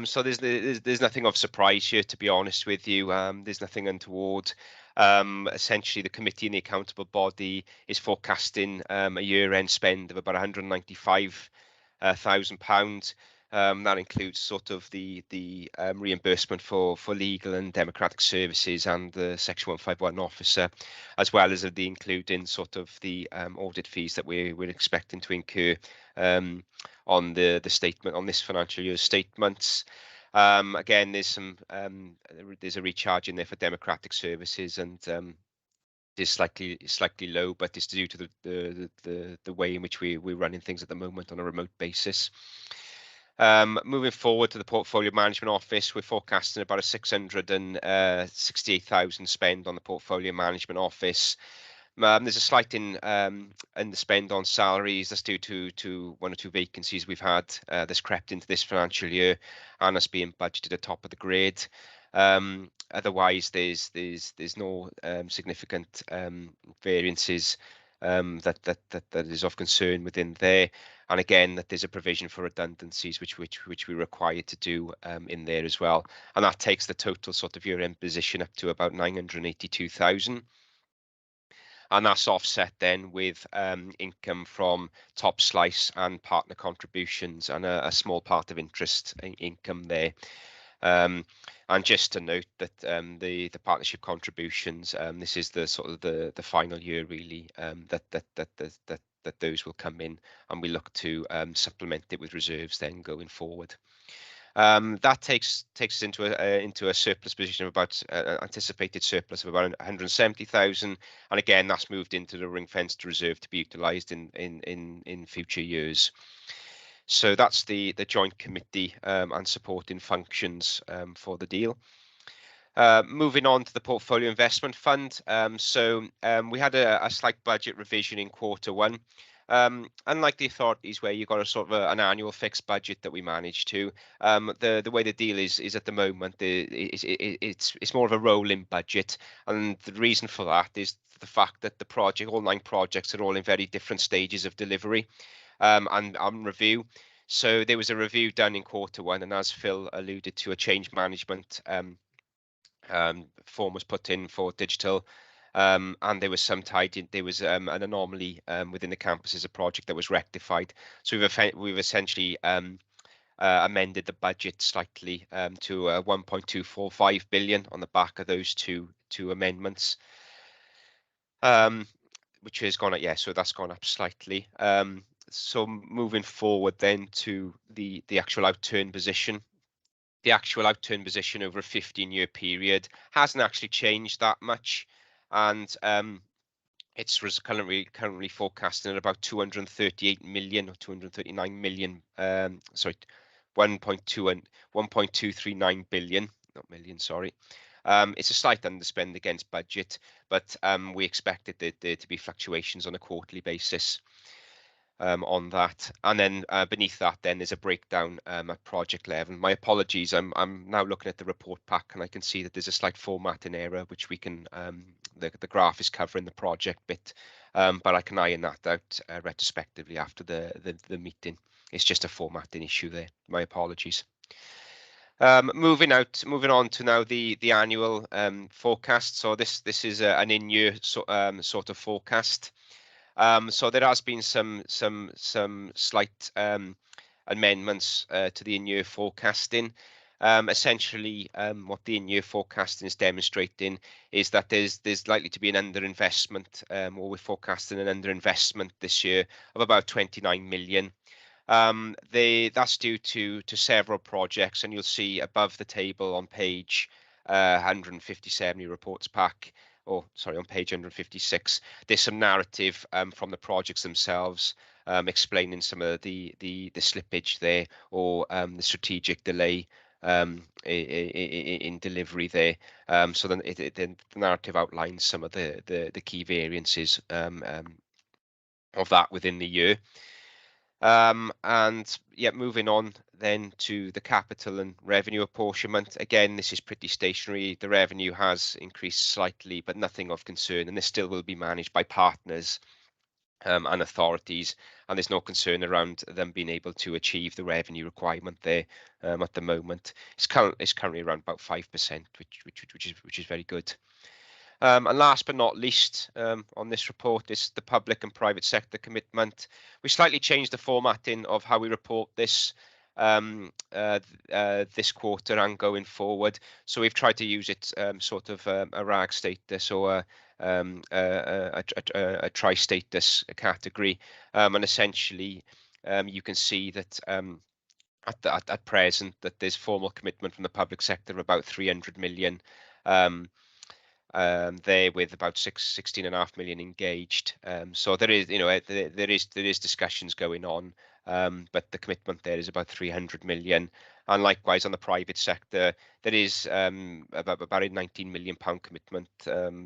So there's nothing of surprise here, to be honest with you. There's nothing untoward. Essentially, the committee and the accountable body is forecasting a year-end spend of about £195,000. That includes sort of the reimbursement for legal and democratic services and the Section 151 officer, as well as the including sort of the audit fees that we're expecting to incur on the statement on this financial year's statements. Again, there's a recharge in there for democratic services, and is slightly low, but it's due to the way in which we're running things at the moment on a remote basis. Moving forward to the portfolio management office, we're forecasting about a 668,000 spend on the portfolio management office. There's a slight in the spend on salaries. That's due to one or two vacancies we've had that's crept into this financial year, and us being budgeted at top of the grade. Otherwise, there's no significant variances that is of concern within there. And again, that there's a provision for redundancies which we're required to do in there as well. And that takes the total sort of year-end position up to about 982,000. And that's offset then with income from top slice and partner contributions and a small part of interest income there. And just to note that the partnership contributions, this is the sort of the final year really that those will come in, and we look to supplement it with reserves then going forward. That takes us into a surplus position of about anticipated surplus of about 170,000, and again that's moved into the ring-fenced reserve to be utilised in future years. So that's the joint committee and supporting functions for the deal. Moving on to the portfolio investment fund. We had a slight budget revision in Q1. Unlike the authorities where you've got a sort of an annual fixed budget that we manage to, the way the deal is at the moment, it's more of a rolling budget, and the reason for that is the fact that all 9 projects are all in very different stages of delivery and on review. So there was a review done in Q1, and as Phil alluded to, a change management form was put in for digital, and there was an anomaly within the campus as a project that was rectified. So we've essentially amended the budget slightly to 1.245 billion on the back of those two amendments, which has gone up. Yeah, so that's gone up slightly. So moving forward then to the actual outturn position. The actual outturn position over a 15-year period hasn't actually changed that much, and it's currently forecasting at about 238 million or 239 million. 1.239 billion, not million. Sorry. It's a slight underspend against budget, but we expected there to be fluctuations on a quarterly basis. On that, and then beneath that then there's a breakdown at project level. My apologies, I'm now looking at the report pack and I can see that there's a slight formatting error which we can the graph is covering the project bit, but I can iron that out retrospectively after the meeting. It's just a formatting issue there. My apologies. Moving on to now the annual forecast. So this is an in-year sort of forecast. So there has been some slight amendments to the in-year forecasting. Essentially, what the in-year forecasting is demonstrating is that there's likely to be an underinvestment, or we're forecasting an underinvestment this year of about 29 million. That's due to several projects, and you'll see above the table on page 157 your reports pack, or sorry, on page 156, there's some narrative from the projects themselves, explaining some of the slippage there, or the strategic delay in delivery there. So then the narrative outlines some of the key variances of that within the year. And yeah, moving on then to the capital and revenue apportionment. Again, this is pretty stationary. The revenue has increased slightly, but nothing of concern, and this still will be managed by partners and authorities, and there's no concern around them being able to achieve the revenue requirement there at the moment. It's currently around about 5%, which is very good. And last but not least, on this report is the public and private sector commitment. We slightly changed the formatting of how we report this this quarter and going forward. So we've tried to use it sort of a RAG status, or a tri-status category, and essentially you can see that at present that there's formal commitment from the public sector of about 300 million. There with about 16.5 million engaged. So there is, there is discussions going on, but the commitment there is about 300 million. And likewise on the private sector, there is about a 19 million pound commitment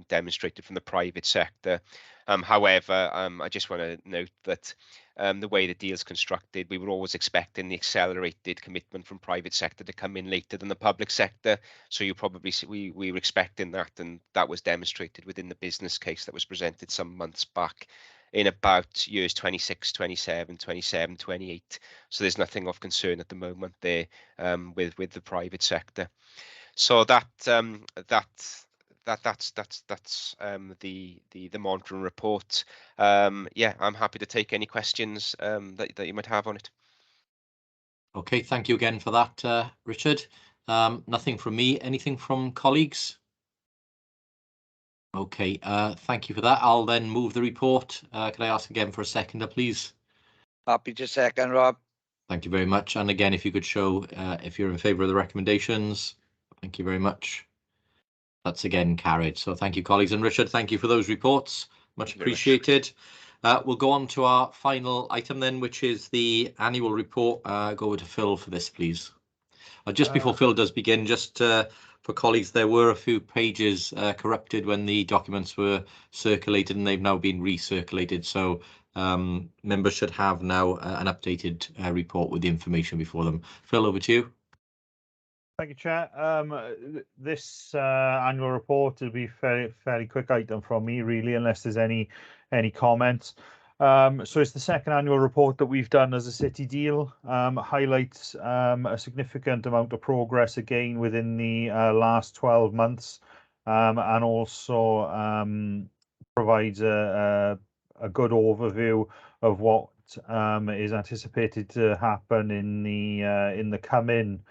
demonstrated from the private sector. However, I just want to note that the way the deal's constructed, we were always expecting the accelerated commitment from private sector to come in later than the public sector. So you probably see we were expecting that, and that was demonstrated within the business case that was presented some months back in about years 26, 27, 27, 28. So there's nothing of concern at the moment there with the private sector. So that's the monitoring report. Yeah, I'm happy to take any questions that you might have on it. Okay, thank you again for that, Richard. Nothing from me. Anything from colleagues? Okay, thank you for that. I'll then move the report. Could I ask again for a seconder, please? Happy to second, Rob. Thank you very much. And again, if you could show if you're in favour of the recommendations. Thank you very much. That's again carried. So thank you, colleagues. And Richard, thank you for those reports. Much appreciated. We'll go on to our final item then, which is the annual report. Go over to Phil for this, please. Just before Phil does begin, just for colleagues, there were a few pages corrupted when the documents were circulated, and they've now been recirculated. So members should have now an updated report with the information before them. Phil, over to you. Thank you, Chair. This annual report will be fairly quick item from me, really, unless there's any comments. So it's the second annual report that we've done as a city deal. Highlights a significant amount of progress again within the last 12 months, and also provides a good overview of what is anticipated to happen in the coming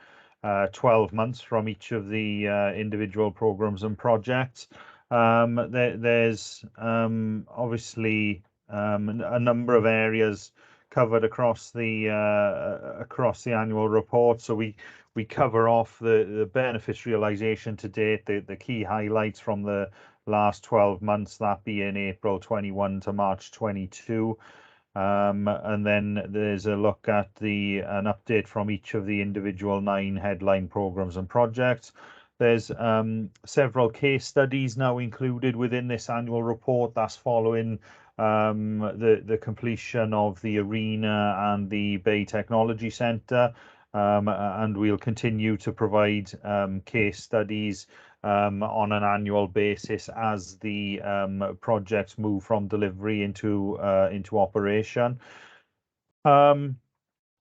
12 months from each of the individual programs and projects. There's obviously a number of areas covered across the annual report. So we cover off the benefits realization to date, the key highlights from the last 12 months, that being April 21 to March 22. And then there's a look at an update from each of the individual 9 headline programs and projects. There's several case studies now included within this annual report. That's following the completion of the Arena and the Bay Technology Centre, and we'll continue to provide case studies on an annual basis as the projects move from delivery into operation.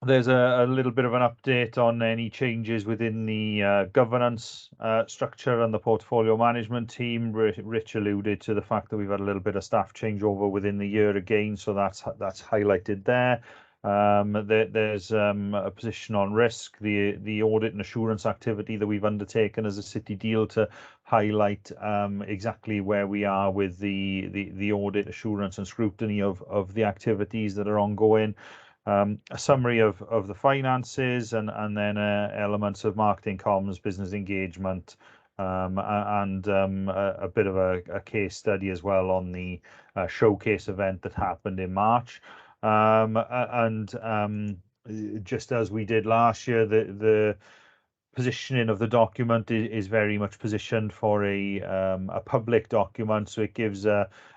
there's a little bit of an update on any changes within the governance structure and the portfolio management team. Rich alluded to the fact that we've had a little bit of staff changeover within the year again, so that's highlighted there. There's a position on risk, the audit and assurance activity that we've undertaken as a city deal to highlight exactly where we are with the audit, assurance and scrutiny of the activities that are ongoing. A summary of the finances and then elements of marketing, comms, business engagement, and a bit of a case study as well on the showcase event that happened in March. Just as we did last year, the positioning of the document is very much positioned for a public document, so it gives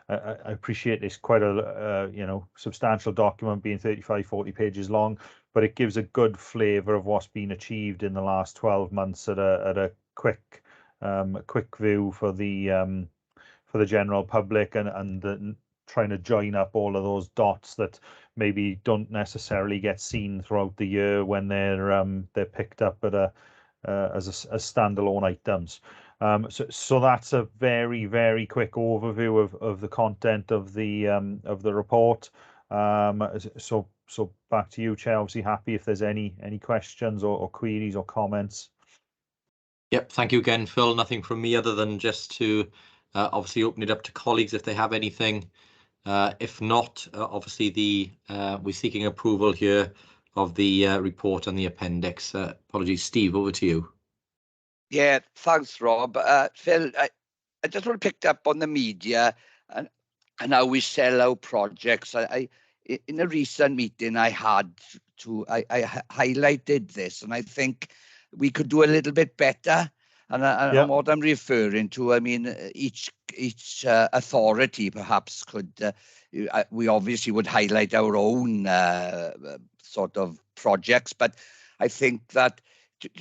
I appreciate it's quite a substantial document, being 35-40 pages long, but it gives a good flavour of what's been achieved in the last 12 months at a quick view for the general public, and trying to join up all of those dots that maybe don't necessarily get seen throughout the year when they're picked up as standalone items. So that's a very, very quick overview of the content of the report. So back to you, Chair. Obviously happy if there's any questions or queries or comments. Yep, thank you again, Phil. Nothing from me other than just to obviously open it up to colleagues if they have anything. If not, obviously we're seeking approval here of the report and the appendix. Apologies, Steve, over to you. Yeah, thanks, Rob. Phil, I just want to pick up on the media and how we sell our projects. In a recent meeting I highlighted this, and I think we could do a little bit better. And what I'm referring to, I mean, each authority perhaps could. We obviously would highlight our own sort of projects, but I think that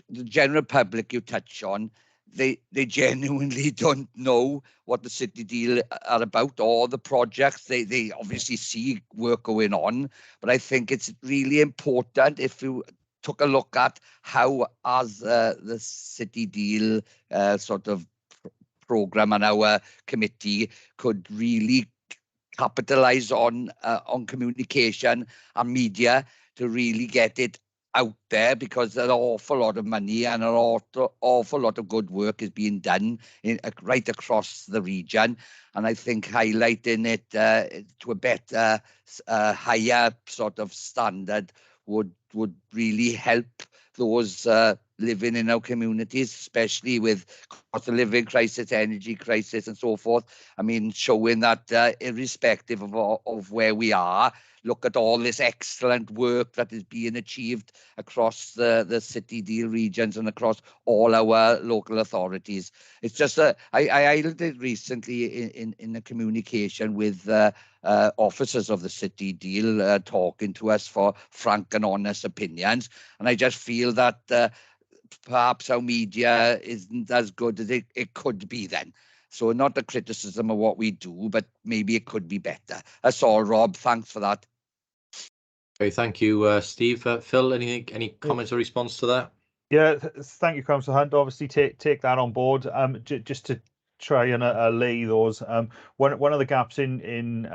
the general public you touch on, they genuinely don't know what the city deal are about or the projects. They obviously see work going on, but I think it's really important if you took a look at how as the city deal sort of program and our committee could really capitalize on communication and media to really get it out there, because an awful lot of money and an awful lot of good work is being done right across the region. And I think highlighting it to a better, higher sort of standard would really help those living in our communities, especially with cost of living crisis, energy crisis, and so forth. I mean, showing that irrespective of where we are, look at all this excellent work that is being achieved across the city deal regions and across all our local authorities. It's just I highlighted it recently in a communication with officers of the city deal talking to us for frank and honest opinions, and I just feel that perhaps our media isn't as good as it could be then. So not a criticism of what we do, but maybe it could be better. That's all, Rob. Thanks for that. Okay, thank you, Steve. Phil, any comments or response to that? Yeah, thank you, Councillor Hunt. Obviously, take that on board. Just to try and allay those. One of the gaps in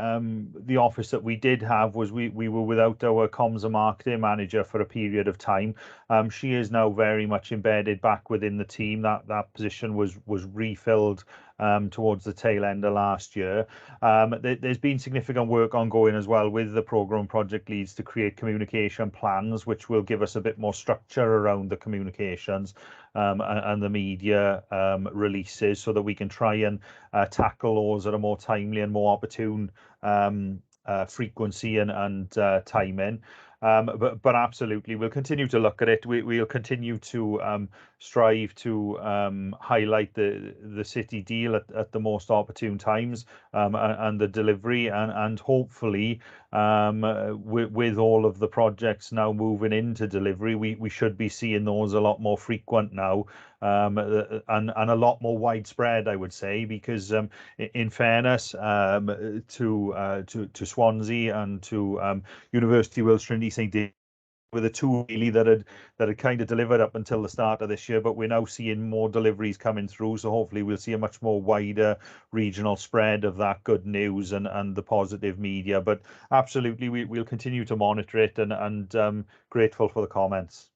the office that we did have was we were without our comms and marketing manager for a period of time. She is now very much embedded back within the team. That position was refilled towards the tail end of last year. There's been significant work ongoing as well with the programme project leads to create communication plans, which will give us a bit more structure around the communications and the media releases, so that we can try and tackle those at a more timely and more opportune frequency and timing. But absolutely, we'll continue to look at it. We'll continue to strive to highlight the city deal at the most opportune times and the delivery, and hopefully with all of the projects now moving into delivery, we should be seeing those a lot more frequent now, and a lot more widespread, I would say, because in fairness to Swansea and to University Wales Trinity St were the two really that had kind of delivered up until the start of this year, but we're now seeing more deliveries coming through. So hopefully we'll see a much more wider regional spread of that good news and the positive media. But absolutely, we'll continue to monitor it and grateful for the comments.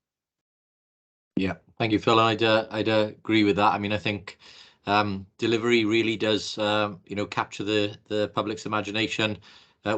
Yeah, thank you, Phil. I'd agree with that. I mean, I think delivery really does capture the public's imagination.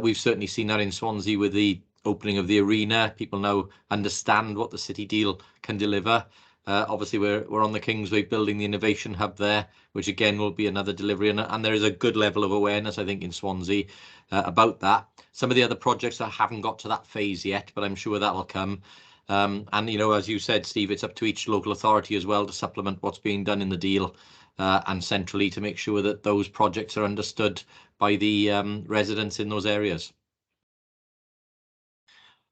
We've certainly seen that in Swansea with the opening of the arena. People now understand what the city deal can deliver. Obviously, we're on the Kingsway building the innovation hub there, which again will be another delivery, and there is a good level of awareness, I think, in Swansea about that. Some of the other projects that haven't got to that phase yet, but I'm sure that'll come. And as you said, Steve, it's up to each local authority as well to supplement what's being done in the deal and centrally to make sure that those projects are understood by the residents in those areas.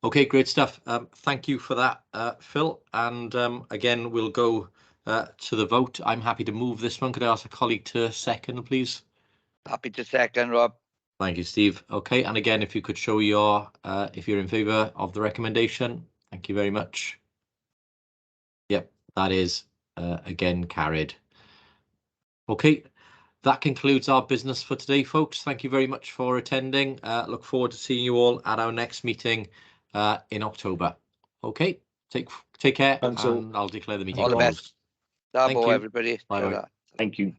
Okay, great stuff. Thank you for that, Phil. And again, we'll go to the vote. I'm happy to move this one. Could I ask a colleague to second, please? Happy to second, Rob. Thank you, Steve. Okay, and again, if you could show your if you're in favour of the recommendation. Thank you very much. Yep, that is again carried. Okay, that concludes our business for today, folks. Thank you very much for attending. Look forward to seeing you all at our next meeting in October. Okay, take care, and I'll declare the meeting all the closed. best. Thank you. Everybody. Bye-bye. Ta-ra. Thank you.